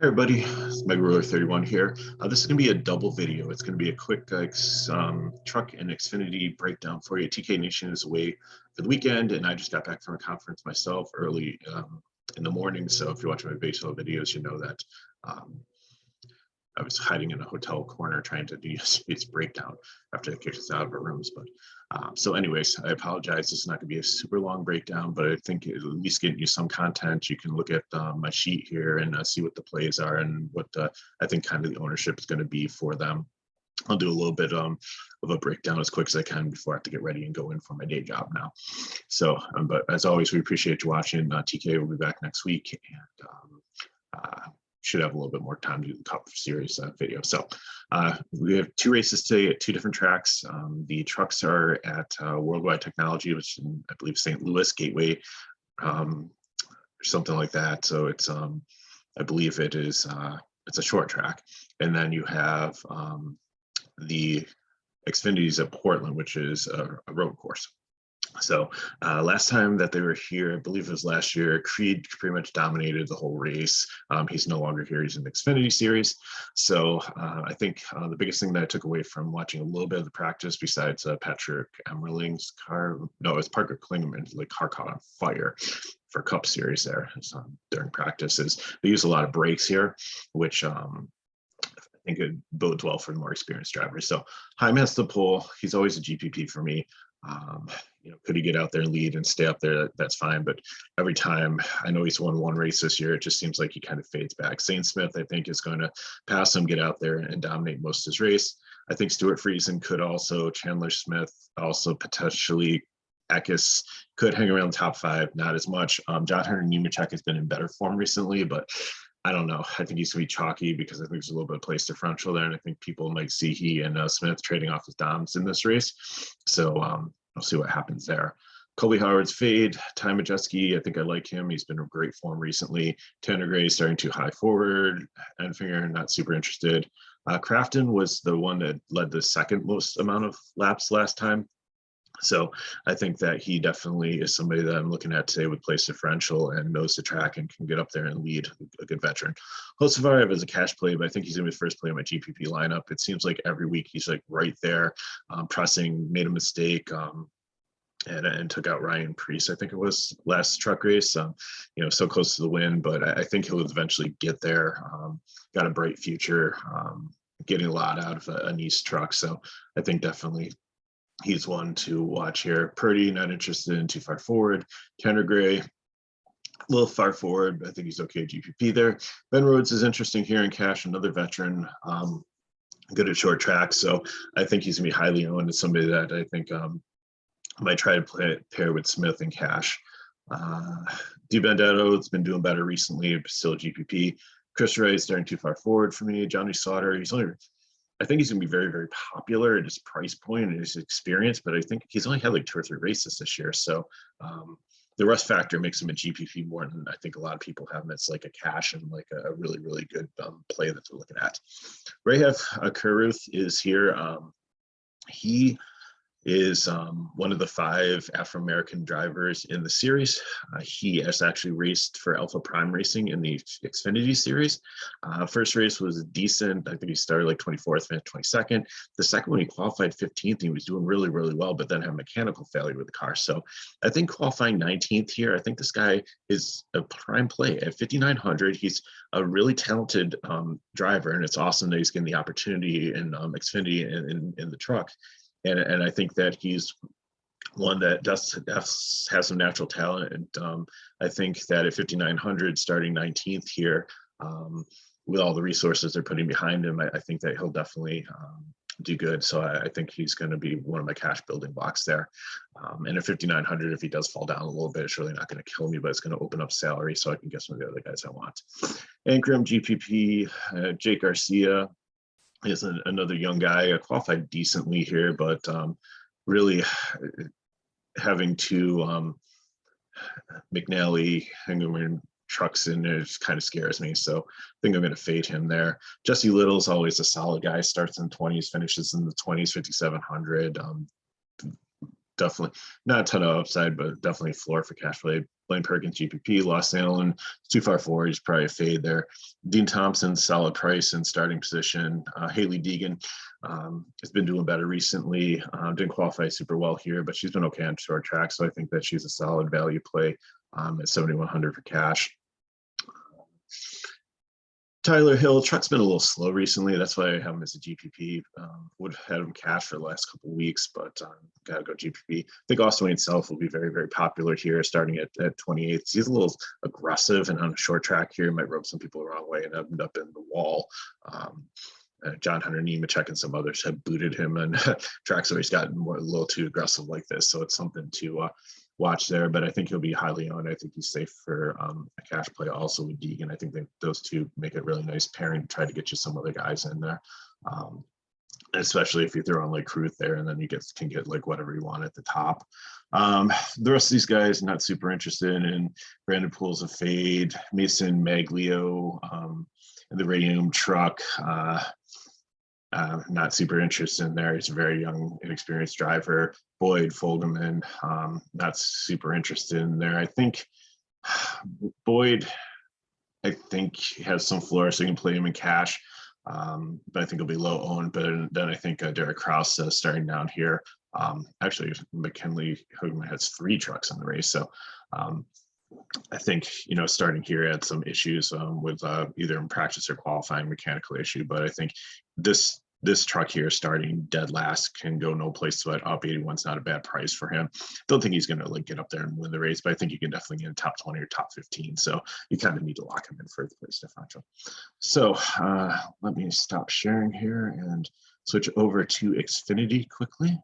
Hey everybody, it's MegaRuler31 here. This is going to be a double video. It's going to be a quick truck and Xfinity breakdown for you. TK Nation is away for the weekend, and I just got back from a conference myself early in the morning. So if you're watching my baseball videos, you know that I was hiding in a hotel corner trying to do its breakdown after they kicked us out of our rooms. But so anyways, I apologize. This is not going to be a super long breakdown, but I think at least getting you some content. You can look at my sheet here and see what the plays are and what I think kind of the ownership is going to be for them. I'll do a little bit of a breakdown as quick as I can before I have to get ready and go in for my day job now. So, but as always, we appreciate you watching. TK will be back next week, and should have a little bit more time to do the Cup Series video. So we have two races today at two different tracks. The trucks are at Worldwide Technology, which is in, I believe, St. Louis Gateway, or something like that. So it's, I believe it is, it's a short track. And then you have the Xfinity's at Portland, which is a road course. So last time that they were here, I believe it was last year, Creed pretty much dominated the whole race. He's no longer here. He's in the Xfinity Series. So I think the biggest thing that I took away from watching a little bit of the practice, besides Patrick Emmerling's car, no, it was Parker Klingerman's car caught on fire for Cup Series there during practices. They use a lot of brakes here, which I think it bodes well for the more experienced drivers. So Jaime has the pole. He's always a GPP for me. Could he get out there and lead and stay up there? That's fine. But every time, I know he's won one race this year, it just seems like he kind of fades back. Zane Smith, I think, is going to pass him, get out there and dominate most of his race. I think Stuart Friesen could also, Chandler Smith, also potentially Eckes could hang around top five, not as much. John Hunter Nemechek has been in better form recently, but I don't know. I think he's going to be chalky because I think there's a little bit of place differential there. And I think people might see he and Smith trading off his doms in this race. So we'll see what happens there. Colby Howard's fade. Ty Majeski, I think I like him. He's been in great form recently. Tanner Gray starting too high forward. Enfinger, not super interested. Crafton was the one that led the second most amount of laps last time. So I think that he definitely is somebody that I'm looking at today with place differential and knows the track and can get up there and lead, a good veteran. Hocevar is a cash play, but I think he's going to be the first play in my GPP lineup. It seems like every week he's like right there, pressing, made a mistake, and took out Ryan Preece, I think it was last truck race, so close to the win, but I think he'll eventually get there. Got a bright future, getting a lot out of a nice truck. So I think definitely he's one to watch here. Purdy, not interested in too far forward. Tanner Gray, a little far forward, but I think he's okay GPP there. Ben Rhodes is interesting here in cash, another veteran, good at short tracks. So I think he's gonna be highly owned as somebody that I think might try to pair with Smith and cash. DiBenedetto has been doing better recently, but still GPP. Chris Wright is starting too far forward for me. Johnny Sauter, I think he's going to be very, very popular at his price point and his experience, but I think he's only had like 2 or 3 races this year. So the rust factor makes him a GPP more than I think a lot of people have him. It's like a cash and like a really, really good play that they're looking at. Rajef Kuruth is here. He is one of the 5 Afro-American drivers in the series. He has actually raced for Alpha Prime Racing in the Xfinity Series. First race was decent. I think he started like 24th, finished 22nd. The second one, he qualified 15th. He was doing really, really well, but then had a mechanical failure with the car. So I think qualifying 19th here, I think this guy is a prime play at 5,900. He's a really talented driver, and it's awesome that he's getting the opportunity in Xfinity in the truck. And I think that he's one that does have some natural talent. And I think that at 5,900, starting 19th here, with all the resources they're putting behind him, I think that he'll definitely do good. So I think he's going to be one of my cash building blocks there. And at 5,900, if he does fall down a little bit, it's really not going to kill me, but it's going to open up salary so I can get some of the other guys I want. Ankrum, GPP, Jake Garcia is another young guy, qualified decently here, but really having to McNally hanging trucks in there just kind of scares me. So I think I'm going to fade him there. Jesse Little's always a solid guy, starts in the 20s, finishes in the 20s, 5,700. definitely not a ton of upside, but definitely floor for cash play. Blaine Perkins, GPP, Lost Allen, too far forward. He's probably a fade there. Dean Thompson, solid price in starting position. Haley Deegan has been doing better recently. Didn't qualify super well here, but she's been okay on short track. So I think that she's a solid value play at 7,100 for cash. Tyler Hill, truck's been a little slow recently. That's why I have him as a GPP. Would have had him cash for the last couple of weeks, but got to go GPP. I think Austin Wayne Self will be very, very popular here, starting at 28. He's a little aggressive and on a short track here. Might rub some people the wrong way and end up in the wall. John Hunter Nemechek and some others have booted him, and tracks where he's gotten a little too aggressive like this. So it's something to watch there, but I think he'll be highly owned. I think he's safe for a cash play also with Deegan. I think those two make a really nice pairing to try to get you some other guys in there. Especially if you throw on like Kuruth there, and then you can get like whatever you want at the top. The rest of these guys, not super interested in. Brandon Poole's a fade. Mason Maglio and the Radium Truck. Not super interested in there. He's a very young, inexperienced driver. Boyd Folgerman, not super interested in there. I think Boyd, has some floor, so you can play him in cash. But I think he'll be low owned. But then I think Derek Kraus starting down here. Actually, McKinley Hoogman has 3 trucks in the race, so I think starting here had some issues with either in practice or qualifying mechanical issue. But I think this truck here starting dead last can go no place but up. 81's not a bad price for him. Don't think he's going to like get up there and win the race, but I think you can definitely get in top 20 or top 15. So you kind of need to lock him in for the place differential. So let me stop sharing here and switch over to Xfinity quickly.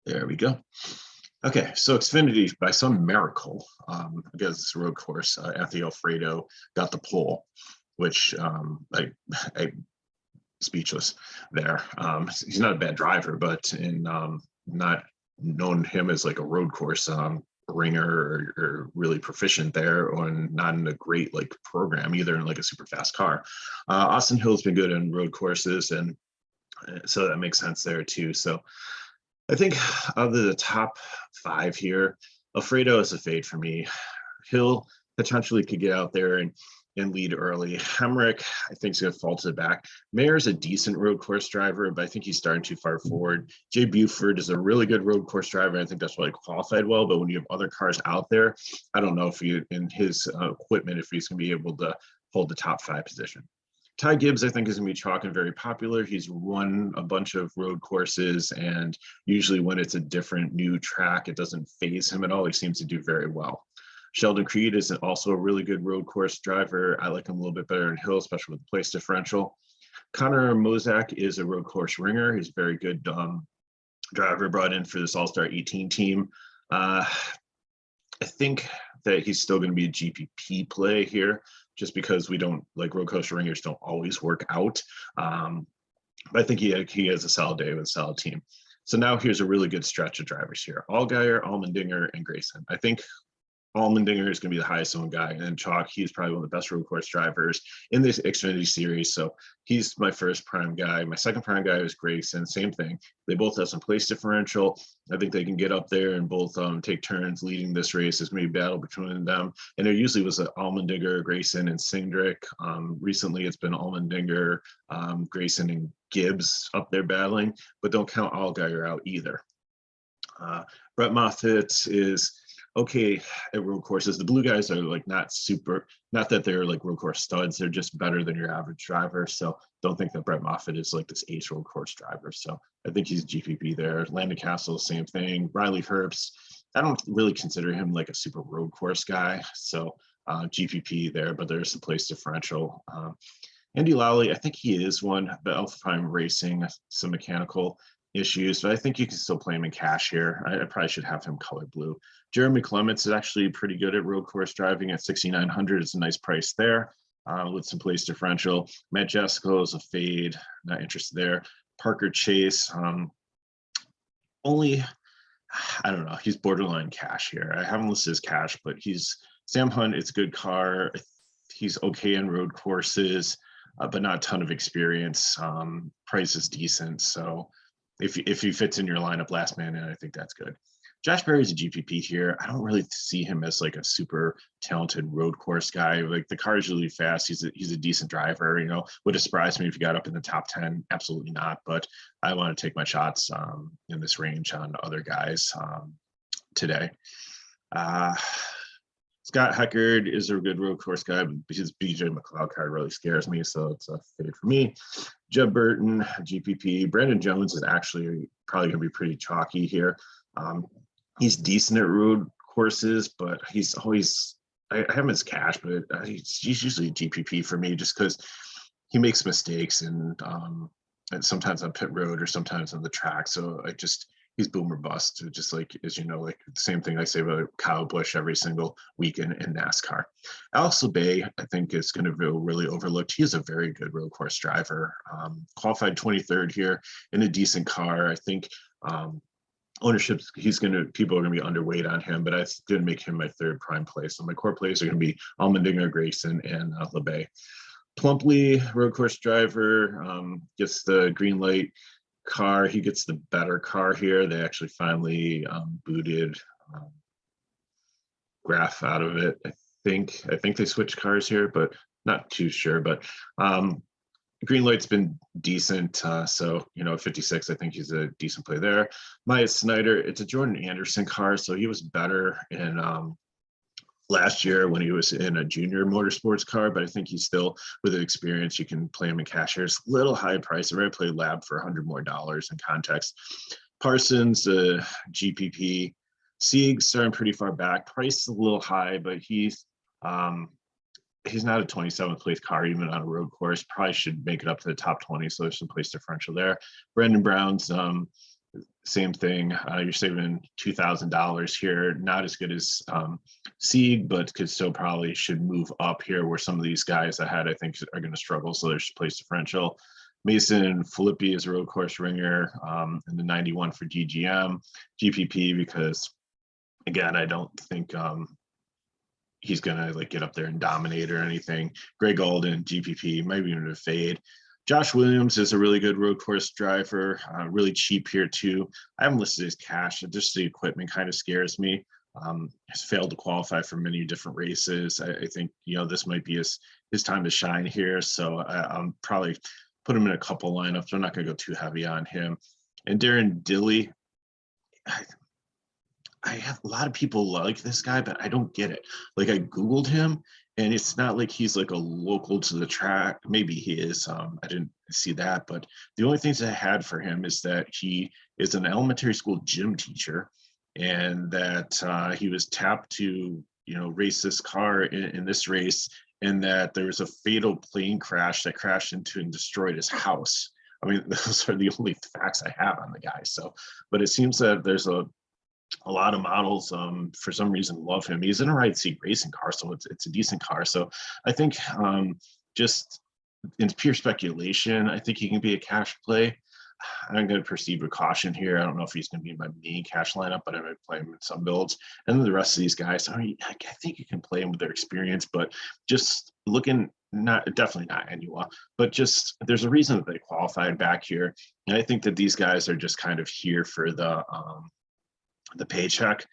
There we go. Okay, so Xfinity, by some miracle, because it's a road course, Anthony Alfredo got the pole, which I speechless there. He's not a bad driver, but in not known him as like a road course ringer or really proficient there, or not in a great like program either in like a super fast car. Austin Hill's been good in road courses, and so that makes sense there too. So I think of the top 5 here, Alfredo is a fade for me. Hill potentially could get out there and lead early. Hemrick, I think, is going to fall to the back. Mayer's a decent road course driver, but I think he's starting too far forward. Jay Buford is a really good road course driver. I think that's why he qualified well. But when you have other cars out there, I don't know if in his equipment, if he's going to be able to hold the top 5 position. Ty Gibbs, I think, is going to be chalk and very popular. He's won a bunch of road courses, and usually when it's a different new track, it doesn't phase him at all. He seems to do very well. Sheldon Creed is also a really good road course driver. I like him a little bit better in Hill, especially with the place differential. Connor Mozak is a road course ringer. He's a very good driver brought in for this All-Star 18 team. I think that he's still going to be a GPP play here, just because we don't like road course ringers don't always work out. But I think he has a solid day with a solid team. So now here's a really good stretch of drivers here: Allgaier, Allmendinger, and Grayson. I think Allmendinger is going to be the highest owned guy, and chalk, he's probably one of the best road course drivers in this Xfinity series. So he's my first prime guy. My second prime guy is Grayson. Same thing. They both have some place differential. I think they can get up there and both take turns leading this race. There's going to be a battle between them. And there usually was an Allmendinger, Grayson, and Cindric. Recently, it's been Allmendinger, Grayson, and Gibbs up there battling, but don't count Allgaier out either. Brett Moffitt is okay at road courses. The blue guys are like not that they're like road course studs. They're just better than your average driver. So don't think that Brett Moffitt is like this ace road course driver. So I think he's GPP there. Landon Castle, same thing. Riley Herbst, I don't really consider him like a super road course guy. So GPP there, but there's a place differential. Andy Lally, I think he is one, but Alpha Prime Racing, some mechanical issues, but I think you can still play him in cash here. I probably should have him color blue. Jeremy Clements is actually pretty good at road course driving at 6,900. It's a nice price there with some place differential. Matt Jessico is a fade, not interested there. Parker Chase, I don't know, he's borderline cash here. I haven't listed as cash, but Sam Hunt, it's a good car. I he's okay in road courses, but not a ton of experience. Price is decent, so if he fits in your lineup last man in, I think that's good. Josh Berry's a GPP here. I don't really see him as like a super talented road course guy. Like the car is really fast. He's a decent driver. You know, would have surprised me if he got up in the top 10. Absolutely not. But I want to take my shots in this range on other guys today. Scott Heckard is a good road course guy, but his BJ McLeod card really scares me, so it's a fade for me. Jeb Burton, GPP. Brandon Jones is actually probably going to be pretty chalky here. He's decent at road courses, but he's always, I have him as cash, but he's usually a GPP for me just because he makes mistakes and sometimes on pit road or sometimes on the track. So he's boom or bust, just like, as you know, like the same thing I say about Kyle Busch every single weekend in NASCAR. Alex Labay, I think, is going to be really overlooked. He is a very good road course driver. Qualified 23rd here in a decent car. I think ownership, people are going to be underweight on him, but I did make him my third prime play. So my core plays are going to be Allmendinger, Grayson, and Labay. Plumpley, road course driver, gets the green light car. He gets the better car here. They actually finally booted Graf out of it. I think they switched cars here, but not too sure. But green light's been decent. So, you know, 56, I think he's a decent play there. Maya Snyder, it's a Jordan Anderson car. So he was better in last year when he was in a junior motorsports car, but I think he's still, with the experience, you can play him in cash here. It's a little high price. I already played Lab for $100 more in context. Parsons, GPP. Sieg's starting pretty far back. Price is a little high, but he's not a 27th place car, even on a road course. Probably should make it up to the top 20, so there's some place differential there. Brendan Brown's same thing. You're saving $2,000 here. Not as good as Sieg, but could still probably should move up here, where some of these guys ahead I think are going to struggle, so there's place differential. Mason Philippe is a road course ringer in the 91 for DGM. GPP, because again, I don't think he's gonna like get up there and dominate or anything. Greg Alden, GPP, maybe even a fade. Josh Williams is a really good road course driver, really cheap here too. I haven't listed his cash. Just the equipment kind of scares me. Has failed to qualify for many different races. I think, you know, this might be his time to shine here. So I'm probably put him in a couple lineups. I'm not going to go too heavy on him. And Darren Dilly, I have a lot of people like this guy, but I don't get it. Like, I Googled him, and it's not like he's like a local to the track. Maybe he is. I didn't see that, but the only things I had for him is that he is an elementary school gym teacher, and that he was tapped to, you know, race this car in this race, and that there was a fatal plane crash that crashed into and destroyed his house. I mean, those are the only facts I have on the guy. So, but it seems that there's a lot of models for some reason love him. He's in a right seat racing car, so it's a decent car. So I think just in pure speculation, I think he can be a cash play. I'm going to proceed with caution here. I don't know if he's going to be in my main cash lineup, but I might play him in some builds. And then the rest of these guys, I think you can play them with their experience, but just looking, definitely not Enua, but just there's a reason that they qualified back here. And I think that these guys are just kind of here for the paycheck.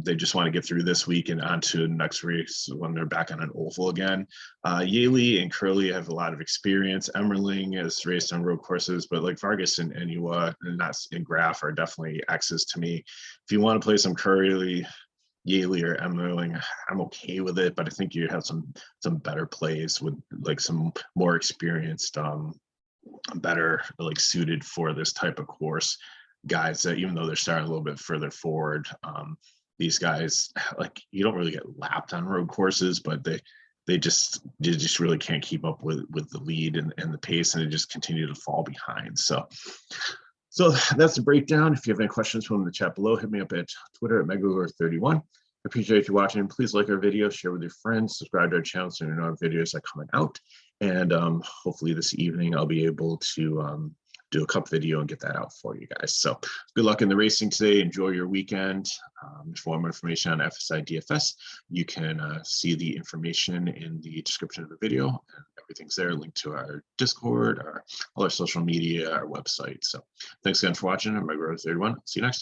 They just want to get through this week and on to the next race when they're back on an oval again. Yaley and Curley have a lot of experience. Emmerling has raced on road courses, but like Vargas and Enua and Graf are definitely X's to me. If you want to play some Curley, Yaley, or Emmerling, I'm okay with it, but I think you have some better plays with like some more experienced, better like suited for this type of course guys, that even though they're starting a little bit further forward, these guys, like, you don't really get lapped on road courses, but they just really can't keep up with the lead and the pace, and they just continue to fall behind. So that's the breakdown. If you have any questions, put them in the chat below. Hit me up at Twitter at Megalore31. Appreciate you watching. Please like our video, share with your friends, subscribe to our channel so you know our videos are coming out. And hopefully this evening I'll be able to do a cup video and get that out for you guys. So good luck in the racing today. Enjoy your weekend. For more information on FSIDFS, you can see the information in the description of the video. And everything's there, linked to our Discord, all our social media, our website. So thanks again for watching. I'm Rhodes 31. See you next time.